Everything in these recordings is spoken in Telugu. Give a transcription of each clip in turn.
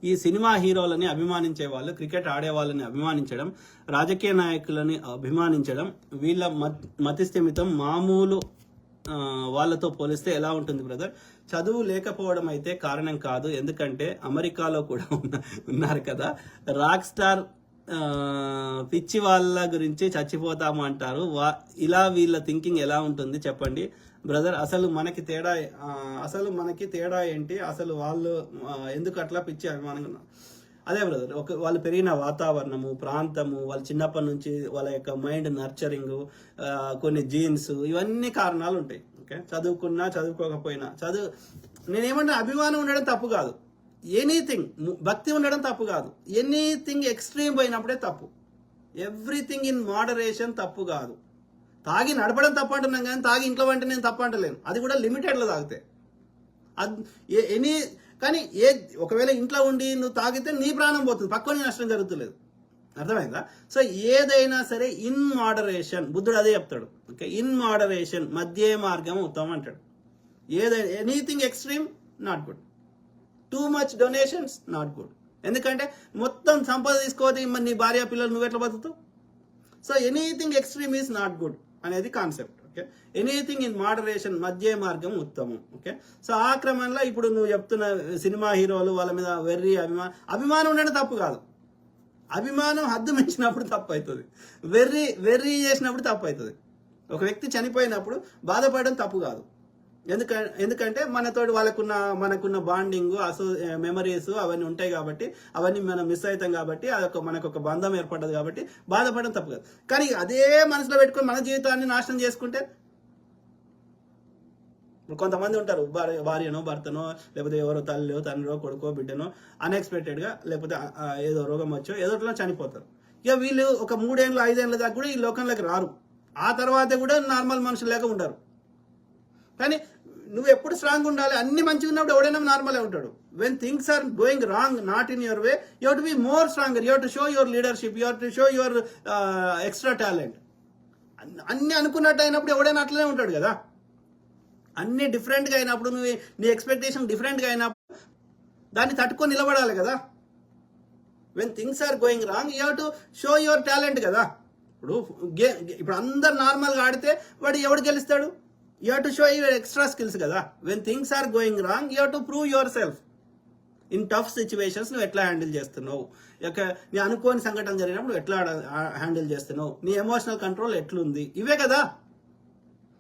ఈ సినిమా హీరోలని అభిమానించే వాళ్ళు, క్రికెట్ ఆడే వాళ్ళని అభిమానించడం, రాజకీయ నాయకులని అభిమానించడం, వీళ్ళ మతిస్థిమితం మామూలు వాళ్ళతో పోలిస్తే ఎలా ఉంటుంది బ్రదర్? చదువు లేకపోవడం అయితే కారణం కాదు, ఎందుకంటే అమెరికాలో కూడా ఉన్నారు కదా రాక్ స్టార్ పిచ్చి వాళ్ళ గురించి చచ్చిపోతాము అంటారు. ఇలా వీళ్ళ థింకింగ్ ఎలా ఉంటుంది చెప్పండి బ్రదర్? అసలు మనకి తేడా ఏంటి? అసలు వాళ్ళు ఎందుకు అట్లా పిచ్చి అభిమానంగా? అదే బ్రదర్, వాళ్ళు పెరిగిన వాతావరణము, ప్రాంతము, వాళ్ళు చిన్నప్పటి నుంచి వాళ్ళ యొక్క మైండ్ నర్చరింగ్, కొన్ని జీన్స్, ఇవన్నీ కారణాలు ఉంటాయి. ఓకే, చదువుకున్నా చదువుకోకపోయినా నేనేమంటే అభిమానం ఉండడం తప్పు కాదు, ఎనీథింగ్ భక్తి ఉండడం తప్పు కాదు, ఎనీథింగ్ ఎక్స్ట్రీమ్ పోయినప్పుడే తప్పు. ఎవ్రీథింగ్ ఇన్ మోడరేషన్ తప్పు కాదు. తాగి నడపడం తప్పు అంటున్నాం కానీ తాగి ఇంట్లో వంట నేను తప్పు అంటలేను, అది కూడా లిమిటెడ్లో తాగితే. కానీ ఒకవేళ ఇంట్లో ఉండి నువ్వు తాగితే నీ ప్రాణం పోతుంది, పక్కన నష్టం జరుగుతులేదు. అర్థమైందా? సో ఏదైనా సరే ఇన్ మోడరేషన్, బుద్ధుడు అదే చెప్తాడు. ఓకే, ఇన్ మోడరేషన్, మధ్య మార్గం ఉత్తమం అంటాడు. ఏదైనా anything extreme not good, too much donations not good. ఎందుకంటే మొత్తం సంపద తీసుకోవద్దు, మరి నీ భార్య పిల్లలు నువ్వు ఎట్లా బతుకుతావు? So anything extreme is not good అనేది concept. Okay, anything in moderation, మధ్య మార్గం ఉత్తమం. ఓకే, సో ఆ క్రమంలో ఇప్పుడు నువ్వు చెప్తున్న సినిమా హీరోలు వాళ్ళ మీద అభిమానం ఉండడం తప్పు కాదు. అభిమానం హద్దు మించినప్పుడు తప్పు అవుతుంది, వెర్రీ చేసినప్పుడు తప్పు అవుతుంది. ఒక వ్యక్తి చనిపోయినప్పుడు బాధపడడం తప్పు కాదు. ఎందుకంటే మనకున్న బాండింగ్, మెమరీస్ అవన్నీ ఉంటాయి కాబట్టి, అవన్నీ మనం మిస్ అవుతాం కాబట్టి, మనకు ఒక బంధం ఏర్పడ్డది కాబట్టి బాధపడడం తప్పు కాదు. కానీ అదే మనసులో పెట్టుకొని మన జీవితాన్ని నాశనం చేసుకుంటే, కొంతమంది ఉంటారు, భార్యనో భర్తనో లేకపోతే ఎవరో తల్లిలో తండ్రిలో కొడుకో బిడ్డనో అన్ఎక్స్పెక్టెడ్గా లేకపోతే ఏదో రోగం వచ్చో ఏదోట్లో చనిపోతారు. ఇక వీళ్ళు ఒక 3 ఏళ్ళు 5 ఏళ్ళ దాకా కూడా ఈ లోకంలోకి రారు. ఆ తర్వాత కూడా నార్మల్ మనుషులేక ఉండరు. కానీ నువ్వు ఎప్పుడు స్ట్రాంగ్ ఉండాలి, అన్ని మంచిగా ఉన్నప్పుడు ఎవడైనా నార్మల్ ఉంటాడు. When things are going wrong, not in your way, you have to be more stronger, you have to show your leadership, you have to show your extra talent. అన్ని అనుకున్నట్టు అయినప్పుడు ఎవడైనా అట్లనే ఉంటాడు కదా. అన్ని డిఫరెంట్గా అయినప్పుడు, నీ ఎక్స్పెక్టేషన్ డిఫరెంట్గా అయినప్పుడు దాన్ని తట్టుకొని నిలబడాలి కదా. When things are going wrong, you have to show your talent కదా. ఇప్పుడు అందరు నార్మల్గా ఆడితే వాడు ఎవడు గెలుస్తాడు? You have to show your extra skills కదా. When things are going wrong, you have to prove yourself. In tough situations నువ్వు ఎట్లా హ్యాండిల్ చేస్తున్నావు, నీ అనుకోని సంఘటన జరిగినప్పుడు ఎట్లా హ్యాండిల్ చేస్తున్నావు, నీ ఎమోషనల్ కంట్రోల్ ఎట్లుంది, ఇవే కదా.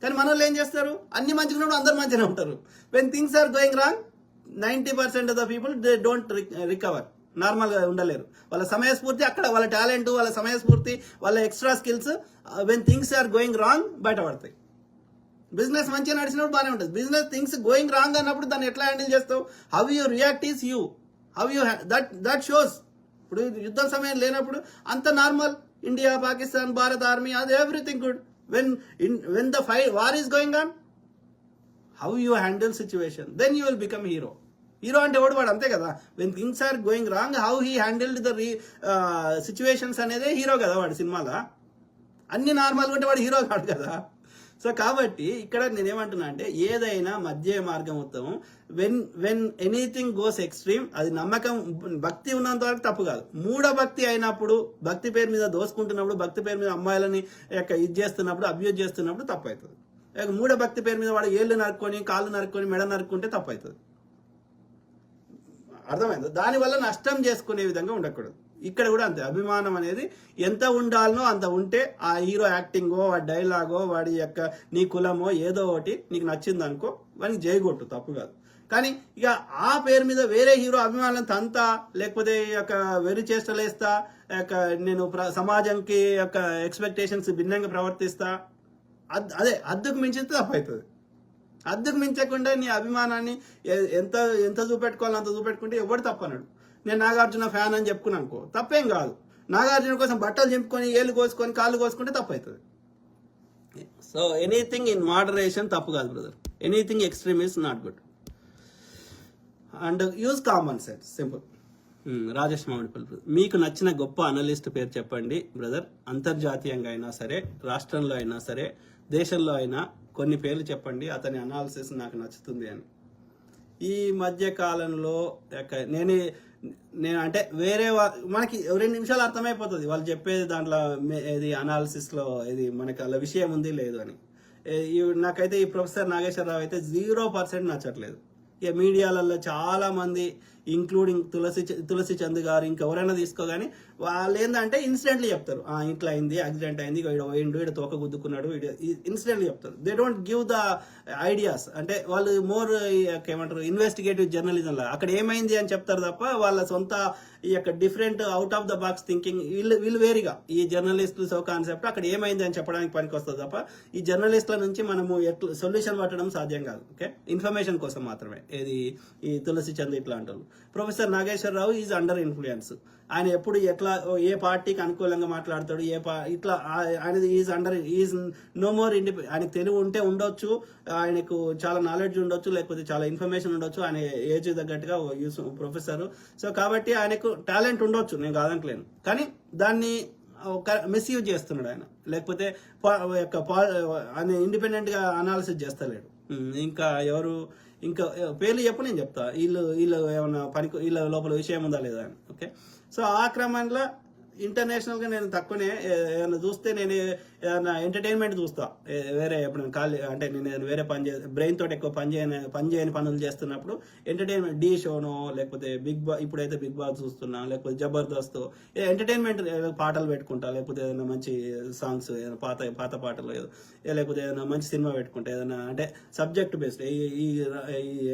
కానీ మన వాళ్ళు ఏం చేస్తారు, అన్ని మంచిగా ఉన్నప్పుడు అందరు మంచిగా ఉంటారు. When things are going wrong, 90% of the people they don't recover, నార్మల్గా ఉండలేరు. వాళ్ళ సమయస్ఫూర్తి అక్కడ, వాళ్ళ టాలెంట్, వాళ్ళ సమయస్ఫూర్తి, వాళ్ళ extra skills when things are going wrong బయటపడతాయి. బిజినెస్ మంచిగా నడిచినప్పుడు బాగానే ఉంటుంది. బిజినెస్ థింగ్స్ గోయింగ్ రాంగ్ అన్నప్పుడు దాన్ని ఎట్లా హ్యాండిల్ చేస్తావు, how you react is you, how you that shows. ఇప్పుడు యుద్ధం సమయం లేనప్పుడు అంత normal, India, Pakistan, Bharat army, అది everything good. When the war is going on, how you handle situation, then you will become hero. Hero అంటే ఎవడు వాడు, అంతే కదా. When things are going wrong, how he handled the situations అనేదే హీరో కదా వాడు సినిమాలో. అన్ని నార్మల్గా ఉంటే వాడు హీరో కాదు కదా. సో కాబట్టి ఇక్కడ నేనేమంటున్నా అంటే, ఏదైనా మధ్య మార్గం ఉత్తమం. వెన్ ఎనీథింగ్ గోస్ ఎక్స్ట్రీమ్, అది నమ్మకం, భక్తి ఉన్నంత వరకు తప్పు కాదు. మూఢభక్తి అయినప్పుడు, భక్తి పేరు మీద దోసుకుంటున్నప్పుడు, భక్తి పేరు మీద అమ్మాయిలని ఇది చేస్తున్నప్పుడు, అబ్యూజ్ చేస్తున్నప్పుడు తప్పు అవుతుంది. మూఢభక్తి పేరు మీద వాడు ఏళ్ళు నరుక్కొని, కాళ్ళు నరుక్కొని, మెడ నరుక్కుంటే తప్పు అవుతుంది. అర్థమైంది? దానివల్ల నష్టం చేసుకునే విధంగా ఉండకూడదు. ఇక్కడ కూడా అంతే, అభిమానం అనేది ఎంత ఉండాలనో అంత ఉంటే, ఆ హీరో యాక్టింగో, వాడి డైలాగో, వాడి యొక్క నీ కులమో ఏదో ఒకటి నీకు నచ్చింది అనుకో, వాడికి జయగొట్టు, తప్పు కాదు. కానీ ఇక ఆ పేరు మీద వేరే హీరో అభిమానం తంతా, లేకపోతే వెరి చేష్టలేస్తా, నేను సమాజంకి ఎక్స్పెక్టేషన్స్ భిన్నంగా ప్రవర్తిస్తా, అదే హద్దుకు మించితే తప్పు అవుతుంది. హద్దుకు మించకుండా నీ అభిమానాన్ని ఎంత చూపెట్టుకోవాలో అంత చూపెట్టుకుంటే ఎవడు తప్పన్నాడు. నేను నాగార్జున ఫ్యాన్ అని చెప్పుకున్నాను అనుకో, తప్పేం కాదు. నాగార్జున కోసం బట్టలు చింపుకొని, ఏళ్ళు కోసుకొని, కాళ్ళు కోసుకుంటే తప్పు అవుతుంది. సో ఎనీథింగ్ ఇన్ మోడరేషన్ తప్పు కాదు brother. Anything extreme is not good. And use common sense, simple. Rajesh Mamidipalli, మీకు నచ్చిన గొప్ప అనలిస్ట్ పేరు చెప్పండి బ్రదర్. అంతర్జాతీయంగా అయినా సరే, రాష్ట్రంలో అయినా సరే, దేశంలో అయినా కొన్ని పేర్లు చెప్పండి, అతని అనాలిసిస్ నాకు నచ్చుతుంది అని. ఈ మధ్య కాలంలో నేను అంటే వేరే మనకి 2 నిమిషాలు అర్థమైపోతుంది వాళ్ళు చెప్పేది దాంట్లో ఇది అనాలిసిస్లో ఇది మనకి అలా విషయం ఉంది లేదు అని. నాకైతే ఈ ప్రొఫెసర్ నాగేశ్వరరావు అయితే 0% నచ్చట్లేదు. ఇక మీడియాలలో చాలా మంది ఇంక్లూడింగ్ తులసి చంద్ గారు ఇంకెవరైనా తీసుకోగాని వాళ్ళు ఏంటంటే ఇన్సిడెంట్లు చెప్తారు, ఇట్లా అయింది, యాక్సిడెంట్ అయింది, వీడు తోక గుద్దుకున్నాడు, ఇన్సిడెంట్లు చెప్తారు. They don't give the ideas. అంటే వాళ్ళు మోర్ ఏమంటారు ఇన్వెస్టిగేటివ్ జర్నలిజం లా అక్కడ ఏమైంది అని చెప్తారు తప్ప వాళ్ళ సొంత ఈ యొక్క different out of the box thinking వీళ్ళు వేరుగా ఈ జర్నలిస్టులు సో కాన్సెప్ట్ అక్కడ ఏమైంది అని చెప్పడానికి పనికి వస్తుంది తప్ప ఈ జర్నలిస్టుల నుంచి మనము ఎట్లా సొల్యూషన్ పట్టడం సాధ్యం కాదు. ఓకే, ఇన్ఫర్మేషన్ కోసం మాత్రమే ఏది ఈ తులసి చంద్ ఇట్లాంటి వాళ్ళు. Professor Nageswara Rao is under influence. ఆయన ఎప్పుడు ఎట్లా ఏ పార్టీకి అనుకూలంగా మాట్లాడతాడు, ఇట్లా ఆయనది ఈజ్ నో మోర్ ఆయనకు తెలివి ఉంటే ఉండొచ్చు, ఆయనకు చాలా నాలెడ్జ్ ఉండొచ్చు, లేకపోతే చాలా ఇన్ఫర్మేషన్ ఉండొచ్చు, ఆయన ఏజ్ తగ్గట్టుగా ప్రొఫెసర్. సో కాబట్టి ఆయనకు టాలెంట్ ఉండొచ్చు, నేను కాదంటలేను, కానీ దాన్ని మిస్యూజ్ చేస్తున్నాడు ఆయన. లేకపోతే ఆయన ఇండిపెండెంట్ గా అనాలిసిస్ చేస్తలేడు. ఇంకా ఎవరు ఇంకా పేర్లు చెప్పు, నేను చెప్తా వీళ్ళు ఏమన్నా వీళ్ళ లోపల విషయం ఉందా లేదా అని. ఓకే, సో ఆ క్రమంలో ఇంటర్నేషనల్ గా నేను తక్కువనే ఏదైనా చూస్తే నేను ఏదైనా ఎంటర్టైన్మెంట్ చూస్తా. వేరే ఎప్పుడైనా ఖాళీ అంటే నేను వేరే బ్రెయిన్ తోటి ఎక్కువ పని చేయని పనులు చేస్తున్నప్పుడు ఎంటర్టైన్మెంట్ డి షోనో లేకపోతే ఇప్పుడైతే బిగ్ బాస్ చూస్తున్నా, లేకపోతే జబర్దస్త్ ఎంటర్టైన్మెంట్ పాటలు పెట్టుకుంటా, లేకపోతే ఏదైనా మంచి సాంగ్స్ ఏదైనా పాత పాటలు లేకపోతే ఏదైనా మంచి సినిమా పెట్టుకుంటా, ఏదైనా అంటే సబ్జెక్ట్ బేస్డ్ ఈ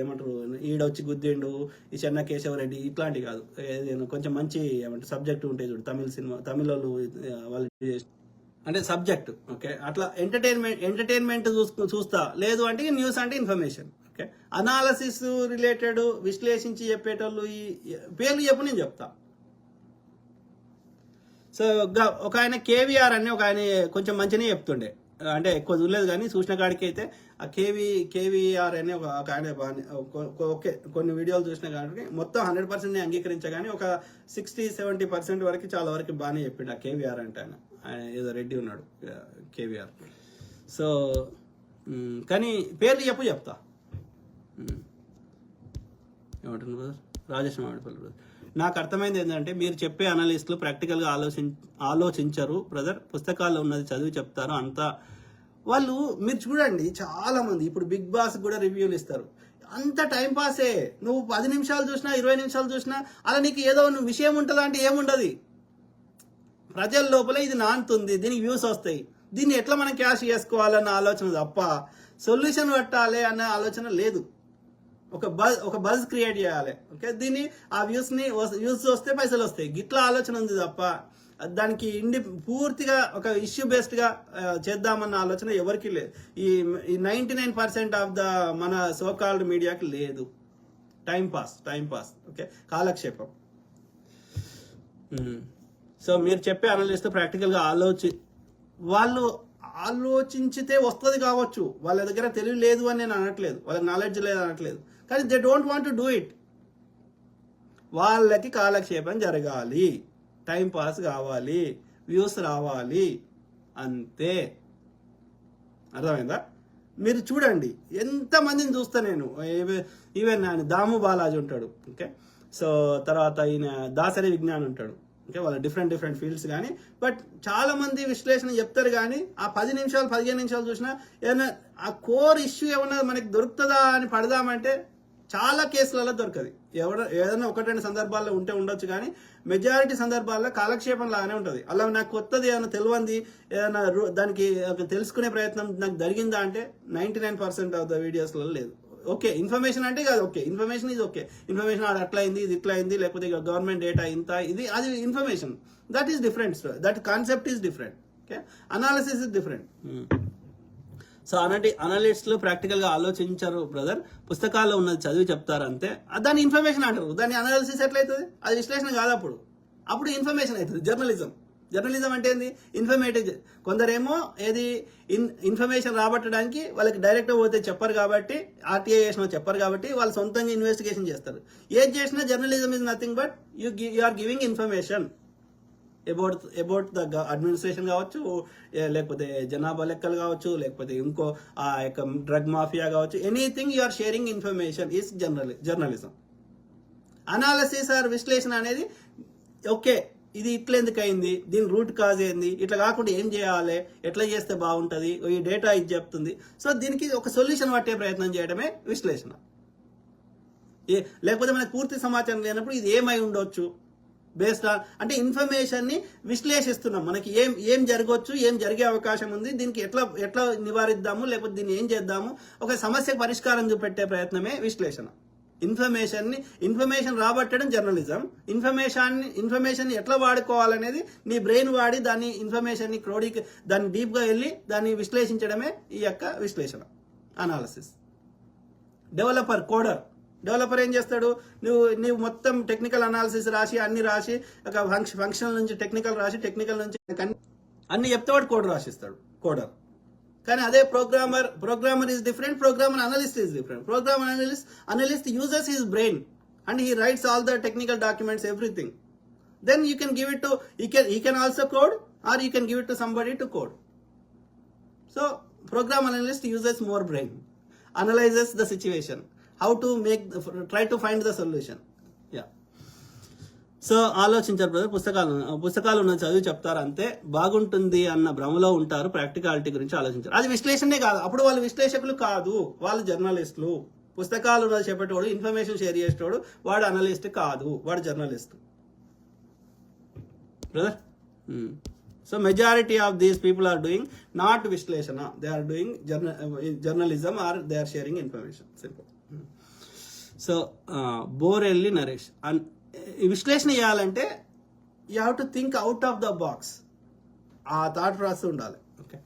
ఏమంటారు ఈడొచ్చి గుద్దిండు ఈ చెన్న కేశవరెడ్డి ఇట్లాంటివి కాదు, ఏదైనా కొంచెం మంచి ఏమంటారు సబ్జెక్ట్ ఉంటే చూడు, తమిళ వాళ్ళు అంటే సబ్జెక్ట్. ఓకే, అట్లా ఎంటర్టైన్మెంట్ చూస్తా. లేదు అంటే న్యూస్ అంటే ఇన్ఫర్మేషన్. ఓకే, అనాలసిస్ రిలేటెడ్ విశ్లేషించి చెప్పేటోళ్ళు ఈ పేర్లు చెప్పు, నేను చెప్తా. సో ఒక ఆయన కేవీఆర్ అని ఒక ఆయన కొంచెం మంచిగానే చెప్తుండే, అంటే ఎక్కువ చూడలేదు కానీ చూసిన కాడికి అయితే ఆ కేవీఆర్ అని ఒక ఆయన ఓకే కొన్ని వీడియోలు చూసిన కాడికి మొత్తం 100% అంగీకరించగానే ఒక 60-70% వరకు చాలా వరకు బాగానే చెప్పిండు ఆ కేవీఆర్ అంటే. ఆయన ఏదో రెడ్డి ఉన్నాడు కేవీఆర్. సో కానీ పేర్లు చెప్తా. ఏమంటున్నారు బ్రదర్? రాజేష్ మామిడిపల్లి బ్రదర్. నాకు అర్థమైంది ఏంటంటే మీరు చెప్పే అనలిస్టులు ప్రాక్టికల్గా ఆలోచించరు బ్రదర్, పుస్తకాల్లో ఉన్నది చదివి చెప్తారు అంతా. వాళ్ళు మీరు చూడండి చాలా మంది ఇప్పుడు బిగ్ బాస్ కూడా రివ్యూలు ఇస్తారు, అంత టైం పాసే. నువ్వు 10 నిమిషాలు చూసినా 20 నిమిషాలు చూసినా అలా నీకు ఏదో విషయం ఉంటుందా అంటే ఏముండదు. ప్రజల లోపల ఇది నానుతుంది, దీనికి వ్యూస్ వస్తాయి, దీన్ని ఎట్లా మనం క్యాష్ చేసుకోవాలన్న ఆలోచన తప్ప సొల్యూషన్ పెట్టాలి అన్న ఆలోచన లేదు. ఒక బజ్ క్రియేట్ చేయాలి. ఓకే, దీన్ని ఆ వ్యూస్ వస్తే పైసలు వస్తాయి, గిట్లా ఆలోచన ఉంది తప్ప దానికి పూర్తిగా ఒక ఇష్యూ బేస్డ్ గా చేద్దామన్న ఆలోచన ఎవరికి లేదు. ఈ 99% ఆఫ్ ద మన సోకాల్డ్ మీడియాకి లేదు. Time pass. ఓకే, కాలక్షేపం. సో మీరు చెప్పే అనలిస్ట్ ప్రాక్టికల్ గా వాళ్ళు ఆలోచించితే వస్తుంది కావచ్చు, వాళ్ళ దగ్గర తెలివి లేదు అని నేను అనట్లేదు, వాళ్ళకి నాలెడ్జ్ లేదు అనట్లేదు, కానీ they don't want to do it. వాళ్ళకి కాలక్షేపం జరగాలి, టైం పాస్ కావాలి, వ్యూస్ రావాలి, అంతే. అర్థమైందా? మీరు చూడండి ఎంతమందిని చూస్తా నేను. ఈవెన్ ఆయన దాము బాలాజీ ఉంటాడు. ఓకే, సో తర్వాత ఈయన దాసరి విజ్ఞాన్ ఉంటాడు. ఓకే, వాళ్ళ డిఫరెంట్ ఫీల్డ్స్ కానీ, బట్ చాలా మంది విశ్లేషణ చెప్తారు కానీ ఆ 10 నిమిషాలు 15 నిమిషాలు చూసినా ఏదైనా ఆ కోర్ ఇష్యూ ఏమన్నా మనకి దొరుకుతుందా అని పడదామంటే చాలా కేసులలో దొరకదు. ఏదైనా 1-2 సందర్భాల్లో ఉండొచ్చు కానీ మెజారిటీ సందర్భాల్లో కాలక్షేపం లాగానే ఉంటుంది. అలా నాకు కొత్తది ఏదైనా తెలియంది ఏదైనా దానికి తెలుసుకునే ప్రయత్నం నాకు జరిగిందా అంటే 99% ఆఫ్ ద వీడియోస్లలో లేదు. ఓకే, ఇన్ఫర్మేషన్ అంటే కాదు, ఓకే ఇన్ఫర్మేషన్ ఇది, ఓకే ఇన్ఫర్మేషన్ అది అట్లా అయింది, ఇది ఇట్లా అయింది, లేకపోతే గవర్నమెంట్ డేటా ఇంత ఇది అది information. That is different, that concept is different. Okay, analysis is different. So అలాంటి అనలిస్టులు ప్రాక్టికల్ గా ఆలోచించారు బ్రదర్, పుస్తకాల్లో ఉన్నది చదివి చెప్తారు అంతే. దాన్ని ఇన్ఫర్మేషన్ అంటారు, దాన్ని అనాలిసిస్ ఎట్లయితుంది? అది విశ్లేషణ కాదు, అప్పుడు ఇన్ఫర్మేషన్ అవుతుంది. జర్నలిజం అంటే ఏంది? ఇన్ఫర్మేటివ్. కొందరేమో ఏది ఇన్ఫర్మేషన్ రాబట్టడానికి వాళ్ళకి డైరెక్ట్ పోతే చెప్పరు కాబట్టి, ఆర్టీఐ చేసిన చెప్పరు కాబట్టి వాళ్ళు సొంతంగా ఇన్వెస్టిగేషన్ చేస్తారు. ఏది చేసినా journalism is nothing but you are giving information about the administration కావచ్చు, లేకపోతే జనాభా లెక్కలు కావచ్చు, లేకపోతే ఇంకో ఆ యొక్క డ్రగ్ మాఫియా కావచ్చు, anything you are sharing information is journalism. Analysis or విశ్లేషణ అనేది ఓకే ఇది ఇట్లా ఎందుకు అయింది, దీని రూట్ కాజ్ ఏంది, ఇట్లా కాకుండా ఏం చేయాలి, ఎట్లా చేస్తే బాగుంటుంది, ఈ డేటా ఇది చెప్తుంది. సో దీనికి ఒక సొల్యూషన్ పట్టే ప్రయత్నం చేయడమే విశ్లేషణ. లేకపోతే మనకు పూర్తి సమాచారం లేనప్పుడు ఇది ఏమై ఉండొచ్చు బేస్డ్ ఆన్ అంటే ఇన్ఫర్మేషన్ని విశ్లేషిస్తున్నాం. మనకి ఏం జరగవచ్చు, ఏం జరిగే అవకాశం ఉంది, దీనికి ఎట్లా నివారిద్దాము, లేకపోతే దీన్ని ఏం చేద్దాము, ఒక సమస్య పరిష్కారం చూపెట్టే ప్రయత్నమే విశ్లేషణ. Information రాబట్టడం journalism. ఇన్ఫర్మేషన్ ఎట్లా వాడుకోవాలనేది నీ బ్రెయిన్ వాడి దాన్ని ఇన్ఫర్మేషన్ని దాన్ని డీప్గా వెళ్ళి దాన్ని విశ్లేషించడమే ఈ యొక్క విశ్లేషణ అనాలిసిస్. డెవలపర్ ఏం చేస్తాడు, నువ్వు మొత్తం టెక్నికల్ అనాలిసిస్ రాసి అన్ని రాసి ఒక ఫంక్షనల్ నుంచి టెక్నికల్ రాసి టెక్నికల్ నుంచి అన్ని చెప్తే వాడు కోడ్ రాసిస్తాడు కోడర్. కానీ అదే programmer is different, programmer analyst is different. Programmer analyst uses his brain and he writes all the technical documents everything. Then you can give it to he can also code or you can give it to somebody to code. So program analyst uses more brain, analyzes the situation, how to try to find the solution. Yeah. So ఆలోచించారు బ్రదర్. పుస్తకాలు ఉన్న చదివి చెప్తారు అంతే, బాగుంటుంది అన్న భ్రమలో ఉంటారు, ప్రాక్టికాలిటీ గురించి ఆలోచించారు. అది విశ్లేషణే కాదు, అప్పుడు వాళ్ళు విశ్లేషకులు కాదు, వాళ్ళు జర్నలిస్టులు. పుస్తకాలు ఉన్నది చెప్పేటోడు, ఇన్ఫర్మేషన్ షేర్ చేసేటోడు వాడు అనలిస్ట్ కాదు, వాడు journalist brother. So majority of these people are doing not విశ్లేషణ, they are doing journalism or they are sharing information. Simple. So Borelli Naresh, విశ్లేషణ చేయాలంటే you have to think out of the box, ఆ థాట్ ప్రాసెస్ ఉండాలి. ఓకే.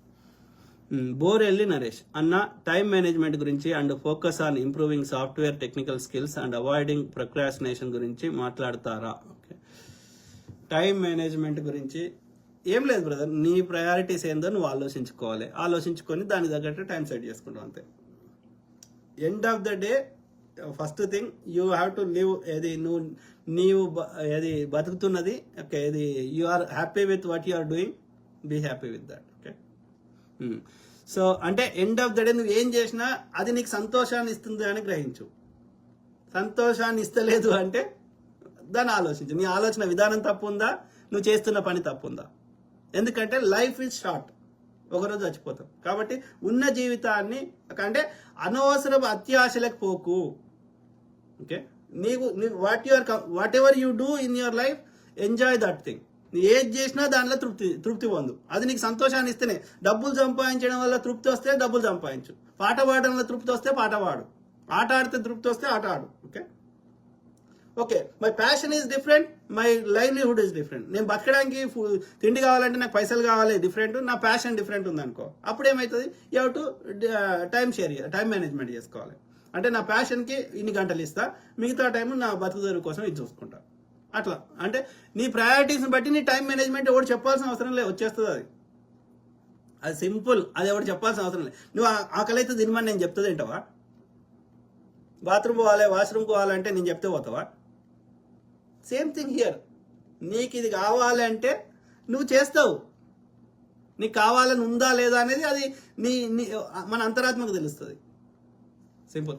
బోరెల్లి నరేష్ అన్న టైం మేనేజ్మెంట్ గురించి and focus on improving software technical skills and avoiding procrastination గురించి మాట్లాడతారా? ఓకే. టైం మేనేజ్మెంట్ గురించి ఏం లేదు బ్రదర్, నీ ప్రయారిటీస్ ఏందో నువ్వు ఆలోచించుకొని దాని తగ్గట్టు టైం సెట్ చేసుకుంటావు అంతే. End of the day first thing you have to live, నీవు ఏది బతుకుతున్నది, ఓకే, ఇది you are happy with what you are doing, be happy with that. Okay. So అంటే ఎండ్ ఆఫ్ ద డే నువ్వు ఏం చేసినా అది నీకు సంతోషాన్ని ఇస్తుంది అని గ్రహించు. సంతోషాన్ని ఇస్తలేదు అంటే దాన్ని ఆలోచించు. నీ ఆలోచన విధానం తప్పు ఉందా, నువ్వు చేస్తున్న పని తప్పు ఉందా? ఎందుకంటే లైఫ్ ఈజ్ షార్ట్, ఒకరోజు చచ్చిపోతాం. కాబట్టి ఉన్న జీవితాన్ని అంటే అనవసరపు అత్యాశలకు పోకు. Okay. Whatever you do in your life, enjoy that thing. నీ ఏది చేసినా దాంట్లో తృప్తి పొందు. అది నీకు సంతోషాన్ని ఇస్తేనే. డబ్బులు సంపాదించడం వల్ల తృప్తి వస్తే డబ్బులు సంపాదించు, పాట పాడడం వల్ల తృప్తి వస్తే పాట పాడు, ఆట ఆడితే తృప్తి వస్తే ఆట ఆడు. Okay. My passion is different, my livelihood is different. నేను బతకడానికి తిండి కావాలంటే నాకు పైసలు కావాలి డిఫరెంట్, నా ప్యాషన్ డిఫరెంట్ ఉందనుకో, అప్పుడు ఏమవుతుంది, you have to time management చేసుకోవాలి. అంటే నా ప్యాషన్కి ఇన్ని గంటలు ఇస్తా, మిగతా టైం నా బతుకుదొరు కోసం ఇది చూసుకుంటా. అట్లా అంటే నీ ప్రయారిటీస్ని బట్టి నీ టైం మేనేజ్మెంట్ ఎవరు చెప్పాల్సిన అవసరం లేదు, వచ్చేస్తుంది. అది సింపుల్, అది ఎవరు చెప్పాల్సిన అవసరం లేదు. నువ్వు ఆకలి అయితే తినమని నేను చెప్తుంది ఏంటవా? బాత్రూమ్ పోవాలి, వాష్రూమ్ పోవాలంటే నేను చెప్తే పోతావా? Same thing here. నీకు ఇది కావాలంటే నువ్వు చేస్తావు. నీకు కావాలని ఉందా లేదా అనేది అది మన అంతరాత్మకు తెలుస్తుంది. సింపుల్.